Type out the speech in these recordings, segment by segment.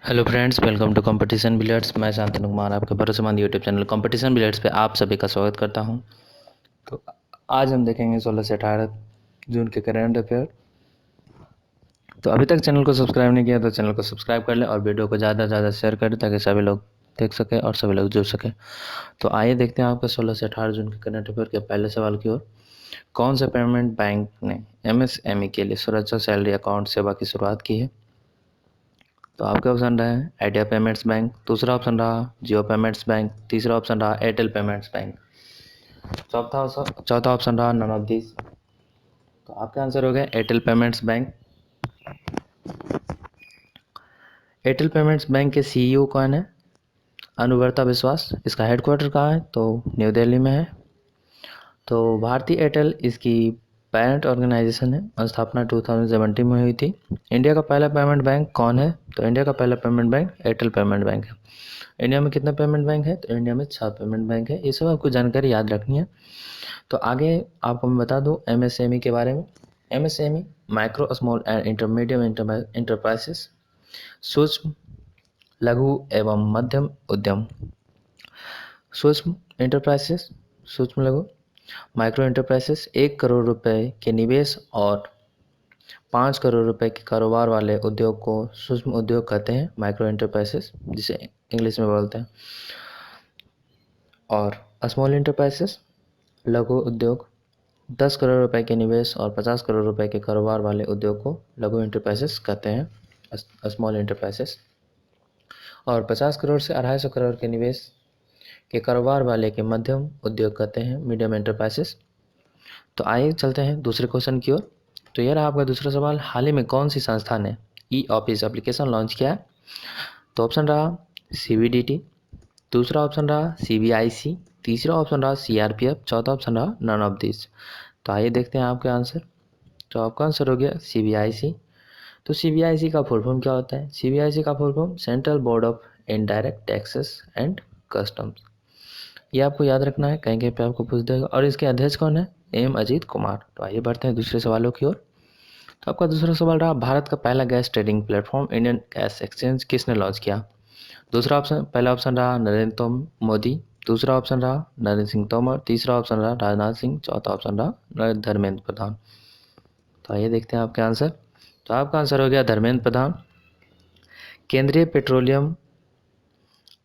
Hello friends, welcome to competition billiards. मैं शांतनु कुमार आपके भरोसेमंद यूट्यूब चैनल कंपटीशन बिलियर्ड्स पे आप सभी का स्वागत करता हूं। तो आज हम देखेंगे 16 से 18 जून के करंट अफेयर। तो अभी तक चैनल को सब्सक्राइब नहीं किया तो चैनल को सब्सक्राइब कर लें और वीडियो को ज़्यादा से ज़्यादा शेयर करें ताकि सभी लोग देख सकें और सभी लोग जुड़ सकें। तो आइए देखते हैं आपका 16 से 18 जून के करंट अफेयर के पहले सवाल की ओर। कौन सा पेमेंट बैंक ने एमएसएमई के लिए सुरक्षा सैलरी अकाउंट सेवा की शुरुआत की है? तो आपके ऑप्शन रहे आइडिया पेमेंट्स बैंक, दूसरा ऑप्शन रहा जियो पेमेंट्स बैंक, तीसरा ऑप्शन रहा एयरटेल पेमेंट्स बैंक, चौथा ऑप्शन रहा नन ऑफ दिस। तो आपका आंसर हो गया Airtel payments bank. Airtel payments bank के सीईओ कौन है? अनुवर्ता विश्वास। इसका हेडक्वार्टर कहाँ है? तो न्यू दिल्ली में है। तो भारतीय एयरटेल इसकी पेरेंट ऑर्गेनाइजेशन है। स्थापना 2017 में हुई थी। इंडिया का पहला पेमेंट बैंक कौन है? तो इंडिया का पहला payment bank Airtel payment bank है। इंडिया में कितने पेमेंट बैंक है? तो इंडिया में 6 पेमेंट बैंक है। ये सब आपको जानकारी याद रखनी है। तो आगे आपको मैं बता दूं एमएसएमई के बारे में। MSME micro small and इंटरमीडियम enterprises, सूक्ष्म लघु एवं मध्यम उद्यम। सूक्ष्म इंटरप्राइजेस, सूक्ष्म लघु माइक्रो इंटरप्राइजेस 1 करोड़ रुपए के निवेश और 5 करोड़ रुपए के कारोबार वाले उद्योग को सूक्ष्म उद्योग कहते हैं, माइक्रो इंटरप्राइजेस जिसे इंग्लिश में बोलते हैं। और स्मॉल इंटरप्राइजेस लघु उद्योग 10 करोड़ रुपए के निवेश और 50 करोड़ रुपए के कारोबार वाले उद्योग को लघु इंटरप्राइजेस कहते हैं, स्मॉल इंटरप्राइजेस। और 50 करोड़ से 250 करोड़ के निवेश के कारोबार वाले के मध्यम उद्योग कहते हैं, मीडियम इंटरप्राइजेस। तो आइए चलते हैं दूसरे क्वेश्चन की ओर। तो यह रहा आपका दूसरा सवाल। हाल ही में कौन सी संस्था ने ई ऑफिस एप्लीकेशन लॉन्च किया है? तो ऑप्शन रहा सीबीडीटी, दूसरा ऑप्शन रहा सीबीआईसी, तीसरा ऑप्शन रहा सीआरपीएफ, चौथा ऑप्शन रहा नन ऑफ दिस। तो आइए देखते हैं आपके आंसर। तो आपका आंसर हो गया सीबीआईसी। तो सीबीआईसी का फुल फॉर्म क्या होता है? सीबीआईसी का full form central board of indirect taxes and customs. ये आपको याद रखना है, कहीं कहीं पे आपको पूछ देगा। और इसके अध्यक्ष कौन है? एम अजीत कुमार। तो आइए बढ़ते हैं दूसरे सवालों की ओर। तो आपका दूसरा सवाल रहा भारत का पहला gas trading platform Indian gas exchange किसने लॉन्च किया? दूसरा ऑप्शन, पहला ऑप्शन रहा नरेंद्र मोदी, दूसरा ऑप्शन रहा नरेंद्र सिंह तोमर, तीसरा ऑप्शन रहा राजनाथ सिंह, चौथा ऑप्शन रहा धर्मेंद्र प्रधान। तो आइए देखते हैं आपके आंसर। तो आपका आंसर हो गया धर्मेंद्र प्रधान। केंद्रीय पेट्रोलियम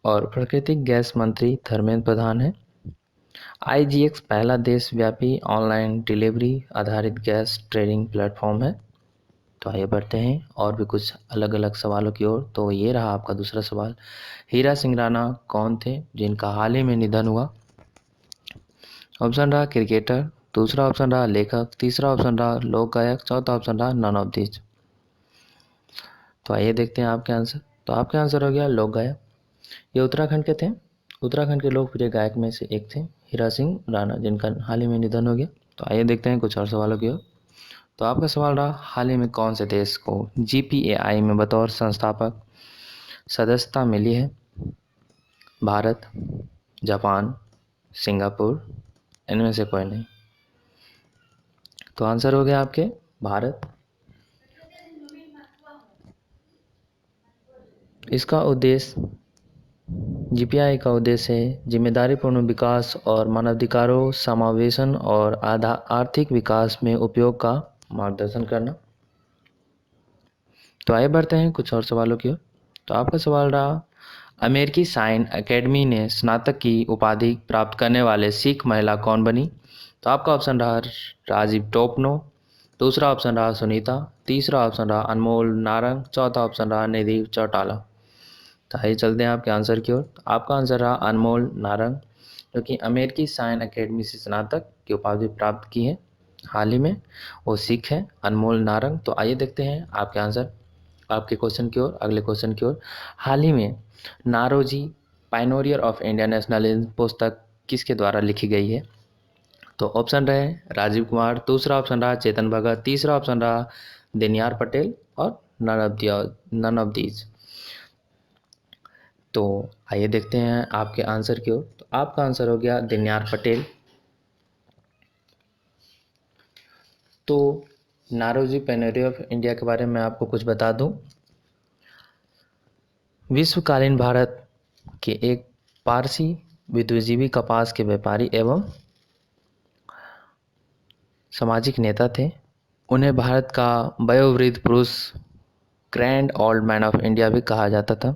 और प्राकृतिक गैस मंत्री धर्मेंद्र प्रधान है। आईजीएक्स पहला देशव्यापी ऑनलाइन डिलीवरी आधारित गैस ट्रेडिंग प्लेटफॉर्म है। तो आइए बढ़ते हैं और भी कुछ अलग अलग सवालों की ओर। तो ये रहा आपका दूसरा सवाल। हीरा सिंह राणा कौन थे जिनका हाल ही में निधन हुआ? ऑप्शन रहा क्रिकेटर, दूसरा ऑप्शन रहा लेखक, तीसरा ऑप्शन रहा लोक गायक, चौथा ऑप्शन रहा नन ऑफ दिस। तो आइए देखते हैं आपके आंसर। तो आपका आंसर हो गया लोक गायक। ये उत्तराखंड के थे। उत्तराखंड के लोकप्रिय गायक में से एक थे हीरा सिंह राणा, जिनका हाल ही में निधन हो गया। तो आइए देखते हैं कुछ और सवालों की ओर। तो आपका सवाल रहा हाल ही में कौन से देश को जीपीएआई में बतौर संस्थापक सदस्यता मिली है? भारत, जापान, सिंगापुर, इनमें से कोई नहीं। तो आंसर हो गया आपके भारत। इसका उद्देश्य, जीपीआई का उद्देश्य है जिम्मेदारीपूर्ण विकास और मानवाधिकारों समावेशन और आर्थिक विकास में उपयोग का मार्गदर्शन करना। तो आइए बढ़ते हैं कुछ और सवालों की ओर। तो आपका सवाल रहा अमेरिकी साइन एकेडमी ने स्नातक की उपाधि प्राप्त करने वाले सिख महिला कौन बनी? तो आपका ऑप्शन रहा राजीव टोपनो, दूसरा ऑप्शन रहा सुनीता, तीसरा ऑप्शन रहा अनमोल नारंग, चौथा ऑप्शन रहा निधि चौटाला। तो आइए चलते हैं आपके आंसर की ओर। तो आपका आंसर रहा अनमोल नारंग, जो कि अमेरिकी साइन एकेडमी से स्नातक की उपाधि प्राप्त की है हाल ही में। वो सिख है अनमोल नारंग। तो आइए देखते हैं आपके आंसर आपके क्वेश्चन की ओर, अगले क्वेश्चन की ओर। हाल ही में नारोजी पाइनोरियर ऑफ इंडिया नेशनलिज्म पुस्तक किसके द्वारा लिखी गई है? तो ऑप्शन रहे राजीव कुमार, दूसरा ऑप्शन रहा चेतन भगत, तीसरा ऑप्शन रहा दिनयार पटेल और नन ऑफ दीज। तो आइए देखते हैं आपके आंसर की ओर। तो आपका आंसर हो गया दिनयार पटेल। तो नारोजी पाइनोरियर ऑफ इंडिया के बारे में आपको कुछ बता दूं। विश्वकालीन भारत के एक पारसी बुद्धिजीवी, कपास के व्यापारी एवं सामाजिक नेता थे। उन्हें भारत का वयोवृद्ध पुरुष, grand old man of India भी कहा जाता था।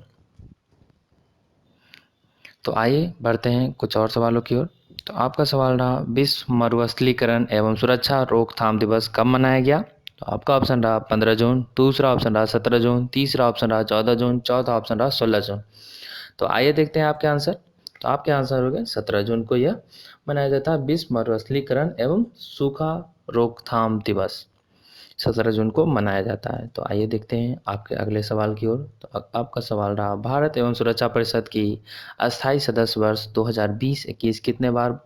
तो आइए बढ़ते हैं कुछ और सवालों की ओर। तो आपका सवाल रहा, विश्व मरुस्थलीकरण एवं सुरक्षा रोकथाम दिवस कब मनाया गया? तो आपका ऑप्शन रहा 15 जून, दूसरा ऑप्शन रहा 17 जून, तीसरा ऑप्शन रहा 14 जून, चौथा ऑप्शन रहा 16 जून। तो आइए देखते हैं आपके आंसर। तो आपके आंसर हो गए 17 जून को यह मनाया जाता है विश्व मरुस्थलीकरण एवं सूखा रोकथाम दिवस, 17 जून को मनाया जाता है। तो आइए देखते हैं आपके अगले सवाल की ओर। तो आपका सवाल रहा, भारत एवं सुरक्षा परिषद की अस्थायी सदस्य वर्ष 2020-21 कितने बार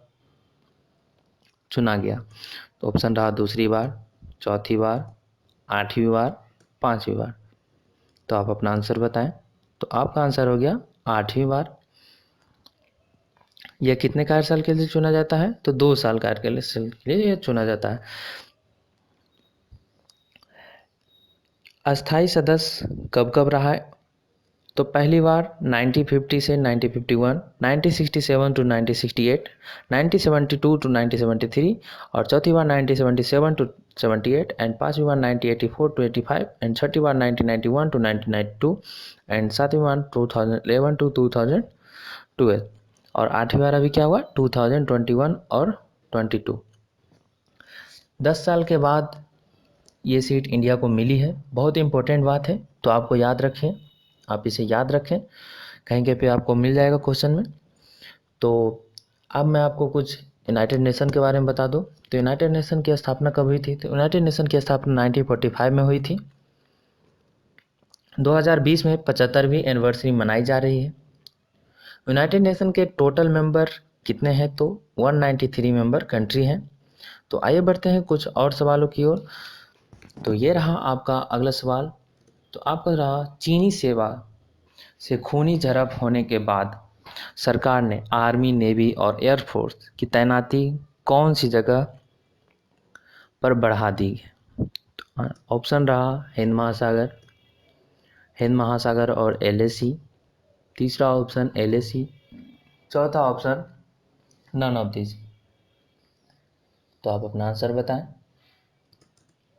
चुना गया? तो ऑप्शन रहा दूसरी बार, चौथी बार, आठवीं बार, पांचवी बार। तो आप अपना आंसर बताएं। तो आपका आंसर हो गया आठवीं बार। यह कितने कार्यकाल के लिए चुना जाता है? तो 2 साल कार्यकाल के लिए यह चुना जाता है। अस्थायी सदस्य कब कब रहा है? तो पहली बार 1950 से 1951, 1967 टू 1968, 1972 टू 1973 और चौथी बार 1977 टू 78 एंड पांचवी बार 1984 to 85 and Chhathi bar 1991 to 1992 and सातवीं बार 2011 टू 2012 और आठवीं बार अभी क्या हुआ 2021 और 22। 10 साल के बाद ये सीट इंडिया को मिली है। बहुत इंपॉर्टेंट बात है, तो आपको याद रखें, आप इसे याद रखें, कहीं पे आपको मिल जाएगा क्वेश्चन में। तो अब मैं आपको कुछ यूनाइटेड नेशन के बारे में बता दूं। तो यूनाइटेड नेशन की स्थापना कब हुई थी? तो यूनाइटेड नेशन की स्थापना 1945 में हुई थी। 2020 में 75वीं एनिवर्सरी मनाई जा रही है। यूनाइटेड नेशन के टोटल मेंबर कितने हैं? तो 193 मेंबर कंट्री हैं। तो आइए बढ़ते हैं कुछ और सवालों की ओर। तो ये रहा आपका अगला सवाल। तो आपका रहा, चीनी सेवा से खूनी झड़प होने के बाद सरकार ने आर्मी, नेवी और एयरफोर्स की तैनाती कौन सी जगह पर बढ़ा दी है? ऑप्शन रहा हिंद महासागर और LAC, तीसरा ऑप्शन LAC, चौथा ऑप्शन नन ऑफ दिस। तो आप अपना आंसर बताएं।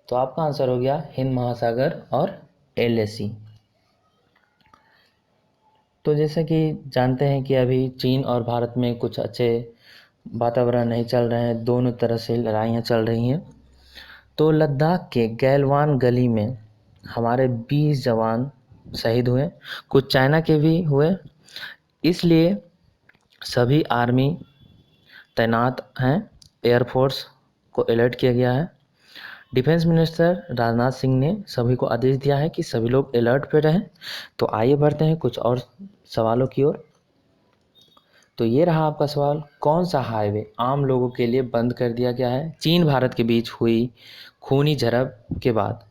तो आपका आंसर हो गया हिंद महासागर और LAC। तो जैसे कि जानते हैं कि अभी चीन और भारत में कुछ अच्छे वातावरण नहीं चल रहे हैं, दोनों तरह से लड़ाइयाँ चल रही हैं। तो लद्दाख के गैलवान गली में हमारे 20 जवान शहीद हुए, कुछ चाइना के भी हुए, इसलिए सभी आर्मी तैनात हैं, एयरफोर्स को अलर्ट किया गया है। डिफेंस मिनिस्टर राजनाथ सिंह ने सभी को आदेश दिया है कि सभी लोग अलर्ट पे रहें। तो आइए बढ़ते हैं कुछ और सवालों की ओर। तो ये रहा आपका सवाल, कौन सा हाईवे आम लोगों के लिए बंद कर दिया गया है चीन भारत के बीच हुई खूनी झड़प के बाद?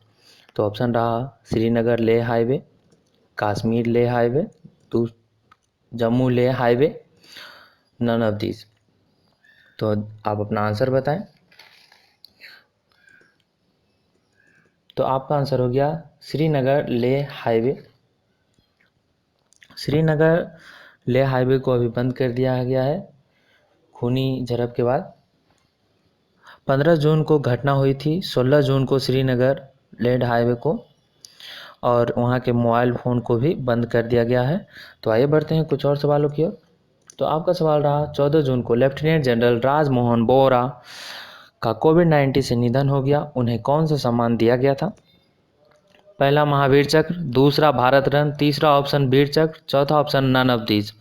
तो ऑप्शन रहा Srinagar Leh highway, Kashmir Leh highway, Jammu Leh highway, none of this. तो आप अपना आंसर बताएं। तो आपका आंसर हो गया श्रीनगर लेह हाईवे। श्रीनगर लेह हाईवे को अभी बंद कर दिया गया है खूनी झड़प के बाद। 15 जून को घटना हुई थी, 16 जून को श्रीनगर लेह हाईवे को और वहाँ के मोबाइल फ़ोन को भी बंद कर दिया गया है। तो आइए बढ़ते हैं कुछ और सवालों की ओर। तो आपका सवाल रहा, 14 जून को लेफ्टिनेंट जनरल राजमोहन बोरा का कोविड-19 से निधन हो गया, उन्हें कौन सा सम्मान दिया गया था? पहला महावीर चक्र, दूसरा भारत रत्न, तीसरा ऑप्शन वीर चक्र, चौथा ऑप्शन नन ऑफ दीज।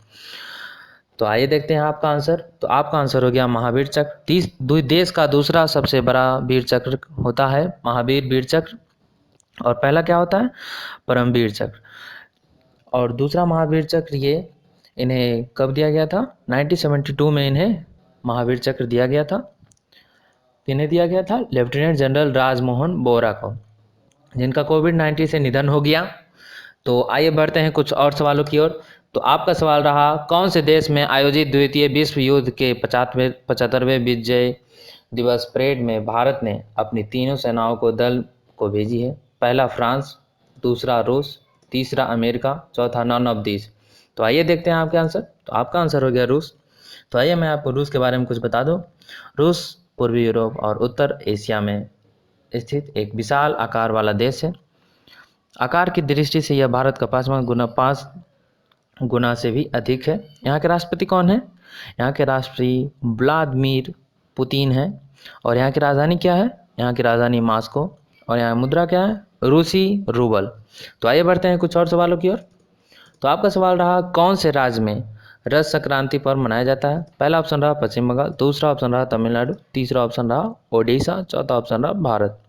तो आइए देखते हैं आपका आंसर। तो आपका आंसर हो गया महावीर चक्र। देश का दूसरा सबसे बड़ा वीर चक्र होता है महावीर वीर चक्र, और पहला क्या होता है? परमवीर चक्र। और दूसरा महावीर चक्र ये इन्हें कब दिया गया था? 1972 में इन्हें महावीर चक्र दिया गया था। किन्हें दिया गया था? लेफ्टिनेंट जनरल राजमोहन बोरा को, जिनका कोविड-19 से निधन हो गया। तो आइए बढ़ते हैं कुछ और सवालों की ओर। तो आपका सवाल रहा, कौन से देश में आयोजित द्वितीय विश्व युद्ध के 75वें विजय दिवस परेड में भारत ने अपनी तीनों सेनाओं को दल को भेजी है? पहला फ्रांस, दूसरा रूस, तीसरा अमेरिका, चौथा नॉन ऑफ दीज। तो आइए देखते हैं आपके आंसर। तो आपका आंसर हो गया रूस। तो आइए मैं आपको रूस के बारे में कुछ बता दूं। रूस पूर्वी यूरोप और उत्तर एशिया में स्थित एक विशाल आकार वाला देश है। आकार की दृष्टि से यह भारत का 5 गुना से भी अधिक है। यहाँ के राष्ट्रपति कौन है? यहाँ के राष्ट्रपति व्लादिमीर पुतिन है। और यहाँ की राजधानी क्या है? यहाँ की राजधानी मॉस्को। और यहाँ मुद्रा क्या है? रूसी रूबल। तो आइए बढ़ते हैं कुछ और सवालों की ओर। तो आपका सवाल रहा, कौन से राज्य में रथ संक्रांति पर्व मनाया जाता है? पहला ऑप्शन रहा पश्चिम बंगाल, दूसरा ऑप्शन रहा तमिलनाडु, तीसरा ऑप्शन रहा ओडिशा, चौथा ऑप्शन रहा भारत।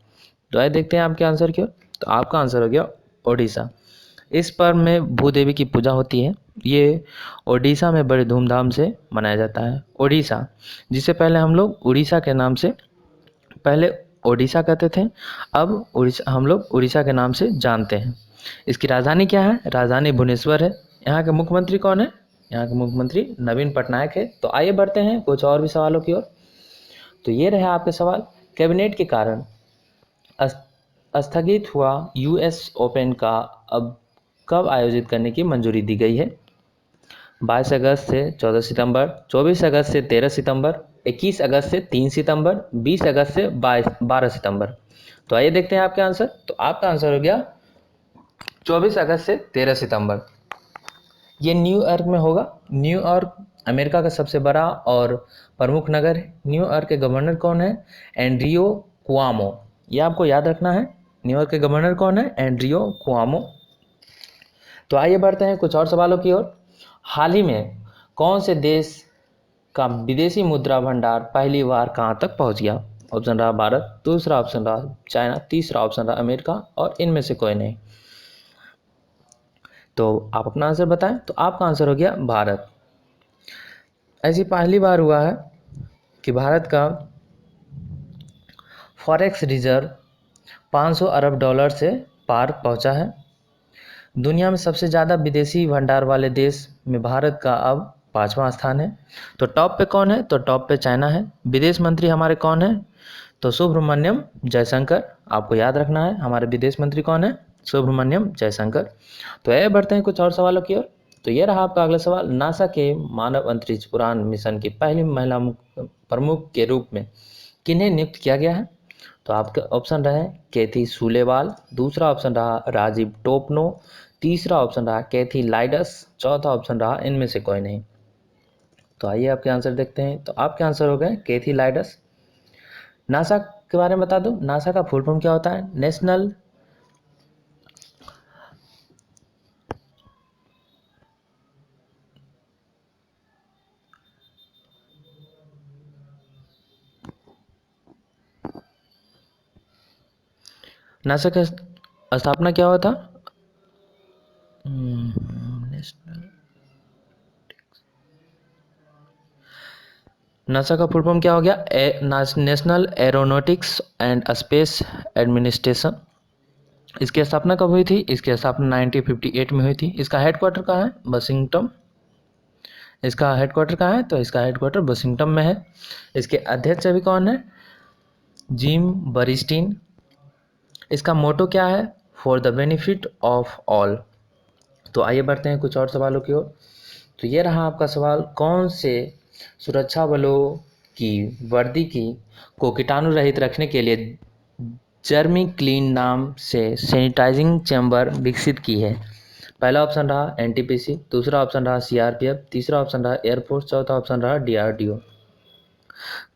तो आइए देखते हैं आपके आंसर की ओर। तो आपका आंसर हो गया ओडिशा। इस पर्व में भूदेवी की पूजा होती है। ये ओडिशा में बड़े धूमधाम से मनाया जाता है। ओडिशा, जिसे पहले हम लोग उड़ीसा के नाम से, पहले ओडिशा कहते थे, अब उड़ीसा हम लोग उड़ीसा के नाम से जानते हैं। इसकी राजधानी क्या है? राजधानी भुवनेश्वर है। यहाँ के मुख्यमंत्री कौन है? यहाँ के मुख्यमंत्री नवीन पटनायक है। तो आइए बढ़ते हैं कुछ और भी सवालों की ओर। तो ये रहे आपके सवाल। कैबिनेट के कारण स्थगित हुआ यूएस ओपन का अब कब आयोजित करने की मंजूरी दी गई है? 22 अगस्त से 14 सितंबर, 24 अगस्त से 13 सितंबर, 21 अगस्त से 3 सितंबर, 20 अगस्त से 12 सितंबर। तो आइए देखते हैं आपके आंसर। तो आपका आंसर हो गया 24 अगस्त से 13 सितंबर। ये न्यूयॉर्क में होगा। न्यूयॉर्क अमेरिका का सबसे बड़ा और प्रमुख नगर है। न्यूयॉर्क के गवर्नर कौन है? एंड्रियो कुआमो। ये आपको याद रखना है। न्यूयॉर्क के गवर्नर कौन है? एंड्रियो कुआमो। तो आइए बढ़ते हैं कुछ और सवालों की ओर। हाल ही में कौन से देश का विदेशी मुद्रा भंडार पहली बार कहां तक पहुंच गया? ऑप्शन रहा भारत, दूसरा ऑप्शन रहा चाइना, तीसरा ऑप्शन रहा अमेरिका और इनमें से कोई नहीं। तो आप अपना आंसर बताएं। तो आपका आंसर हो गया भारत। ऐसी पहली बार हुआ है कि भारत का फॉरेक्स रिजर्व 500 अरब डॉलर से पार पहुंचा है। दुनिया में सबसे ज़्यादा विदेशी भंडार वाले देश में भारत का अब 5वां स्थान है। तो टॉप पे कौन है? तो टॉप पे चाइना है। विदेश मंत्री हमारे कौन है? तो सुब्रमण्यम जयशंकर। आपको याद रखना है हमारे विदेश मंत्री कौन है? सुब्रमण्यम जयशंकर। तो आइए बढ़ते हैं कुछ और सवालों की ओर। तो ये रहा आपका अगला सवाल। नासा के मानव अंतरिक्ष उड़ान मिशन की पहली महिला प्रमुख के रूप में किन्हें नियुक्त किया गया है? तो आपका ऑप्शन रहे कैथी सूलेवाल, दूसरा ऑप्शन रहा राजीव टोपनो, तीसरा ऑप्शन रहा कैथी लाइडस, चौथा ऑप्शन रहा इनमें से कोई नहीं। तो आइए आपके आंसर देखते हैं। तो आपके आंसर हो गए कैथी लाइडस। नासा के बारे में बता दूं। नासा का फुल फॉर्म क्या होता है? नासा का स्थापना क्या हुआ था? नेशनल नासा का फुल फॉर्म क्या हो गया? National aeronautics and space administration. इसकी स्थापना कब हुई थी? इसकी स्थापना 1958 में हुई थी। इसका हेडक्वार्टर कहाँ है? वाशिंगटन। इसका हेडक्वार्टर कहाँ है? तो इसका हेडक्वार्टर वाशिंगटन में है। इसके अध्यक्ष अभी कौन है? जिम बरिस्टीन। इसका मोटो क्या है? For the benefit of all. तो आइए बढ़ते हैं कुछ और सवालों की ओर। तो ये रहा आपका सवाल। कौन से सुरक्षा बलों की वर्दी को कीटाणु रहित रखने के लिए जर्मी क्लीन नाम से सैनिटाइजिंग चैम्बर विकसित की है? पहला ऑप्शन रहा एनटीपीसी, दूसरा ऑप्शन रहा सीआरपीएफ, तीसरा ऑप्शन रहा एयरफोर्स, चौथा ऑप्शन रहा डीआरडीओ।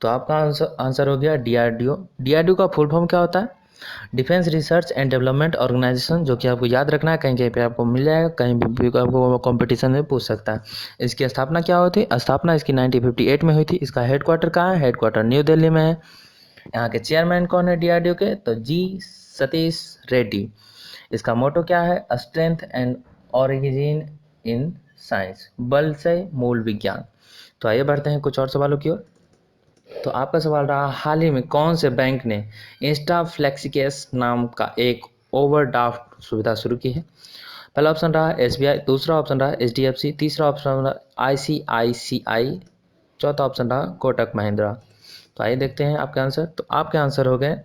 तो आपका आंसर हो गया डीआरडीओ। डीआरडीओ का फुल फॉर्म क्या होता है? Defence research and development organisation, जो कि आपको याद रखना है। कहीं कहीं पे आपको मिल जाएगा, कहीं भी आपको कंपटीशन में पूछ सकता है। इसकी स्थापना क्या हुई थी? स्थापना इसकी 1958 में हुई थी। इसका हेडक्वार्टर कहाँ है? हेडक्वार्टर न्यू दिल्ली में है। यहाँ के चेयरमैन कौन है डीआरडीओ के? तो जी सतीश रेड्डी। इसका मोटो क्या है? Strength and origin in science, बल से मूल विज्ञान। तो आइए बढ़ते हैं कुछ और सवालों की ओर। तो आपका सवाल रहा, हाल ही में कौन से बैंक ने इंस्टा फ्लेक्सिकैश नाम का एक ओवरड्राफ्ट सुविधा शुरू की है? पहला ऑप्शन रहा एसबीआई, दूसरा ऑप्शन रहा एचडीएफसी, तीसरा ऑप्शन रहा आईसीआईसीआई, चौथा ऑप्शन रहा कोटक महिंद्रा। तो आइए देखते हैं आपके आंसर। तो आपके आंसर हो गए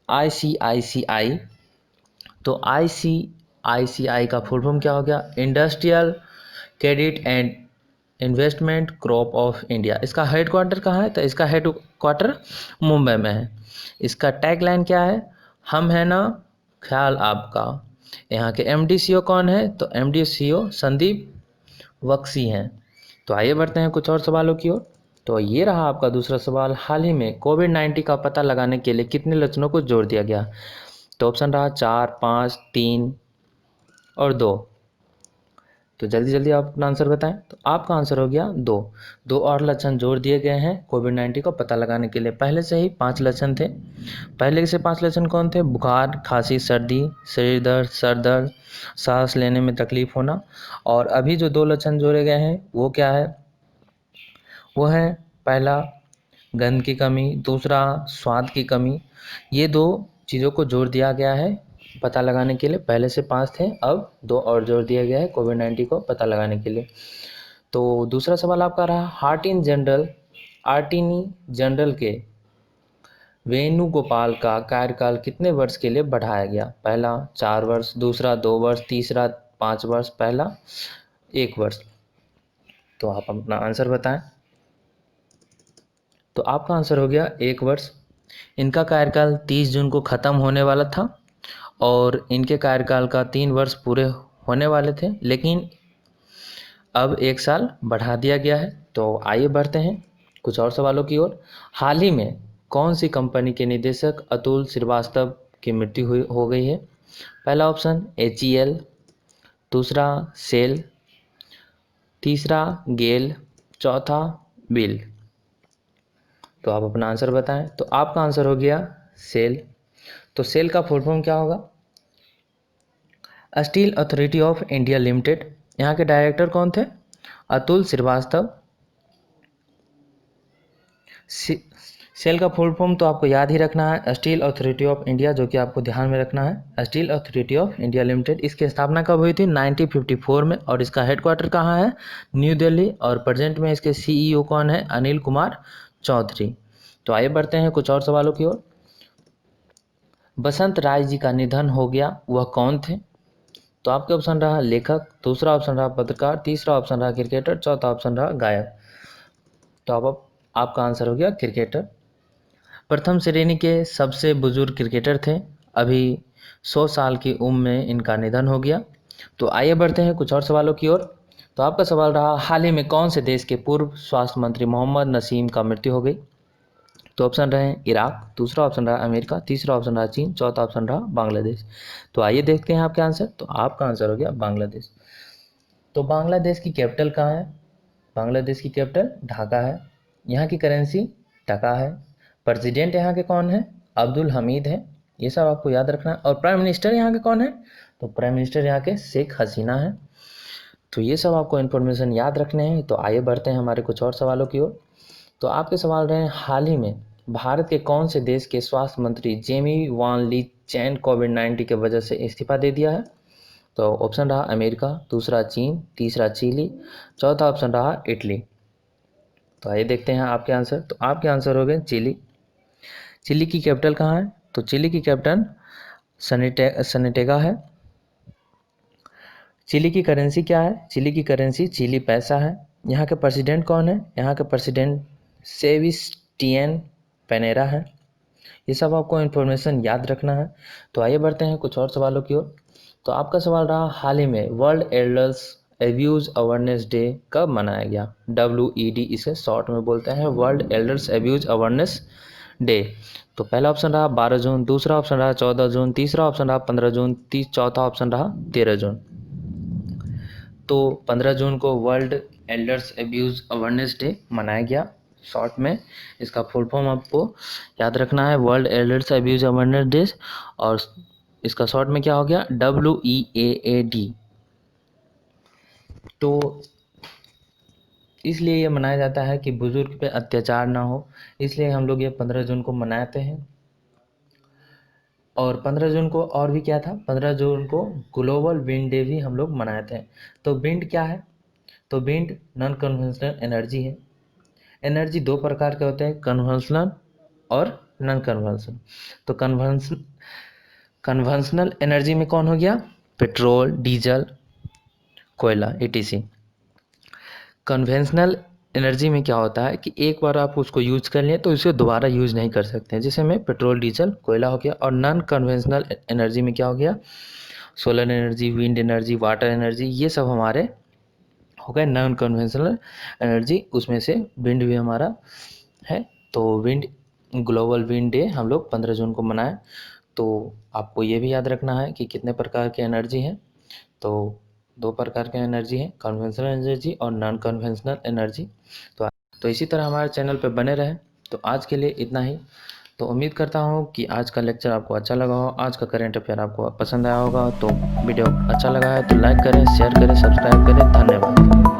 आईसीआईसीआई। तो ICICI का फुल फॉर्म क्या हो गया? Industrial credit and investment crop of India. इसका हेड क्वार्टर कहाँ है? तो इसका हेड क्वार्टर मुंबई में है। इसका टैगलाइन क्या है? हम है ना, ख्याल आपका। यहाँ के MD CEO कौन है? तो MD CEO संदीप बख्शी हैं। तो आइए बढ़ते हैं कुछ और सवालों की ओर। तो ये रहा आपका दूसरा सवाल। हाल ही में कोविड-19 का पता लगाने के लिए कितने लक्षणों को जोड़ दिया गया? तो ऑप्शन रहा 4, 5, 3 और 2। तो जल्दी जल्दी आप अपना आंसर बताएं। तो आपका आंसर हो गया 2। 2 और लक्षण जोड़ दिए गए हैं कोविड-19 को पता लगाने के लिए। पहले से ही 5 लक्षण थे। पहले से 5 लक्षण कौन थे? बुखार, खांसी, सर्दी, शरीर दर्द, सर दर्द, सांस लेने में तकलीफ होना। और अभी जो 2 लक्षण जोड़े गए हैं वो क्या है? वो है पहला गंध की कमी, दूसरा स्वाद की कमी। ये 2 चीज़ों को जोड़ दिया गया है पता लगाने के लिए। पहले से 5 थे, अब 2 और जोड़ दिया गया है कोविड-19 को पता लगाने के लिए। तो दूसरा सवाल आपका रहा अटॉर्नी जनरल के वेणुगोपाल का कार्यकाल कितने वर्ष के लिए बढ़ाया गया? पहला 4 वर्ष, दूसरा 2 वर्ष, तीसरा 5 वर्ष, पहला 1 वर्ष। तो आप अपना आंसर बताएं। तो आपका आंसर हो गया 1 वर्ष। इनका कार्यकाल 30 जून को ख़त्म होने वाला था और इनके कार्यकाल का 3 वर्ष पूरे होने वाले थे, लेकिन अब 1 साल बढ़ा दिया गया है। तो आइए बढ़ते हैं कुछ और सवालों की ओर। हाल ही में कौन सी कंपनी के निदेशक अतुल श्रीवास्तव की मृत्यु हो गई है? पहला ऑप्शन HEL, दूसरा सेल, तीसरा गेल, चौथा बिल। तो आप अपना आंसर बताएं। तो आपका आंसर हो गया सेल। तो सेल का फुल फॉर्म क्या होगा? Steel authority of India limited. यहाँ के डायरेक्टर कौन थे? अतुल श्रीवास्तव। सेल का फुल फॉर्म तो आपको याद ही रखना है, स्टील अथॉरिटी ऑफ इंडिया, जो कि आपको ध्यान में रखना है, steel authority of India limited. इसकी स्थापना कब हुई थी? 1954 में। और इसका हेडक्वार्टर कहाँ है? न्यू दिल्ली। और प्रेजेंट में इसके CEO कौन है? अनिल कुमार चौधरी। तो आइए बढ़ते हैं कुछ और सवालों की ओर। बसंत राय जी का निधन हो गया, वह कौन थे? तो आपके ऑप्शन रहा लेखक, दूसरा ऑप्शन रहा पत्रकार, तीसरा ऑप्शन रहा क्रिकेटर, चौथा ऑप्शन रहा गायक। तो आपका आंसर हो गया क्रिकेटर। प्रथम श्रेणी के सबसे बुजुर्ग क्रिकेटर थे। अभी 100 साल की उम्र में इनका निधन हो गया। तो आइए बढ़ते हैं कुछ और सवालों की ओर। तो आपका सवाल रहा हाल ही में कौन से देश के पूर्व स्वास्थ्य मंत्री मोहम्मद नसीम का मृत्यु हो गई? तो ऑप्शन रहे इराक, दूसरा ऑप्शन रहा अमेरिका, तीसरा ऑप्शन रहा चीन, चौथा ऑप्शन रहा बांग्लादेश। तो आइए देखते हैं आपके आंसर। तो आपका आंसर हो गया बांग्लादेश। तो बांग्लादेश की कैपिटल कहाँ है? बांग्लादेश की कैपिटल ढाका है। यहाँ की करेंसी टका है। प्रेसिडेंट यहाँ के कौन है? अब्दुल हमीद है। ये सब आपको याद रखना है। और प्राइम मिनिस्टर यहाँ के कौन है? तो प्राइम मिनिस्टर यहाँ के शेख हसीना है। तो ये सब आपको इन्फॉर्मेशन याद रखने हैं। तो आइए बढ़ते हैं हमारे कुछ और सवालों की ओर। तो आपके सवाल रहे हाल ही में भारत के कौन से देश के स्वास्थ्य मंत्री जेमी वान ली चैन कोविड-19 की वजह से इस्तीफा दे दिया है? तो ऑप्शन रहा अमेरिका, दूसरा चीन, तीसरा चिली, चौथा ऑप्शन रहा इटली। तो आइए देखते हैं आपके आंसर। तो आपके आंसर हो गए चिली। चिली की कैपिटल कहाँ है? तो चिली की कैपिटल सनेटेगा है। चिली की करेंसी क्या है? चिली की करेंसी चिली पैसा है। यहाँ के प्रेसिडेंट कौन है? यहाँ के प्रेसिडेंट सेबिस्टियन पेनेरा है। ये सब आपको इन्फॉर्मेशन याद रखना है। तो आइए बढ़ते हैं कुछ और सवालों की ओर। तो आपका सवाल रहा हाल ही में world elders abuse awareness day कब मनाया गया? WED इसे शॉर्ट में बोलते हैं, world elders abuse awareness day. तो पहला ऑप्शन रहा 12 जून, दूसरा ऑप्शन रहा 14 जून, तीसरा ऑप्शन रहा 15 जून, चौथा ऑप्शन रहा 13 जून। तो 15 जून को world elders abuse awareness day मनाया गया। शॉर्ट में इसका फुल फॉर्म आपको याद रखना है, world elders abuse awareness day. और इसका शॉर्ट में क्या हो गया? WEAAD। तो इसलिए ये मनाया जाता है कि बुजुर्ग पे अत्याचार ना हो, इसलिए हम लोग ये 15 जून को मनाते हैं। और 15 जून को और भी क्या था? 15 जून को ग्लोबल विंड डे भी हम लोग मनाते हैं। तो विंड क्या है? तो विंड नॉन कन्वेंशनल एनर्जी है। एनर्जी 2 प्रकार के होते हैं, कन्वेंशनल और नॉन कन्वेंशनल। तो कन्वेंशनल एनर्जी में कौन हो गया? पेट्रोल, डीजल, कोयला, etc। कन्वेंशनल एनर्जी में क्या होता है कि एक बार आप उसको यूज कर लें तो उसे दोबारा यूज नहीं कर सकते हैं, जैसे में पेट्रोल, डीजल, कोयला हो गया। और नॉन कन्वेंशनल एनर्जी में क्या हो गया? Solar energy, wind energy, water energy, ये सब हमारे हो गए नॉन कन्वेंशनल एनर्जी। उसमें से विंड भी हमारा है। तो विंड, ग्लोबल विंड डे हम लोग 15 जून को मनाएं। तो आपको ये भी याद रखना है कि कितने प्रकार की एनर्जी है। तो 2 प्रकार की एनर्जी है, कन्वेंशनल एनर्जी और नॉन कन्वेंशनल एनर्जी। तो इसी तरह हमारे चैनल पे बने रहें। तो आज के लिए इतना ही। तो उम्मीद करता हूँ कि आज का लेक्चर आपको अच्छा लगा हो, आज का करेंट अफेयर आपको पसंद आया होगा। तो वीडियो अच्छा लगा है तो लाइक करें, शेयर करें, सब्सक्राइब करें। धन्यवाद।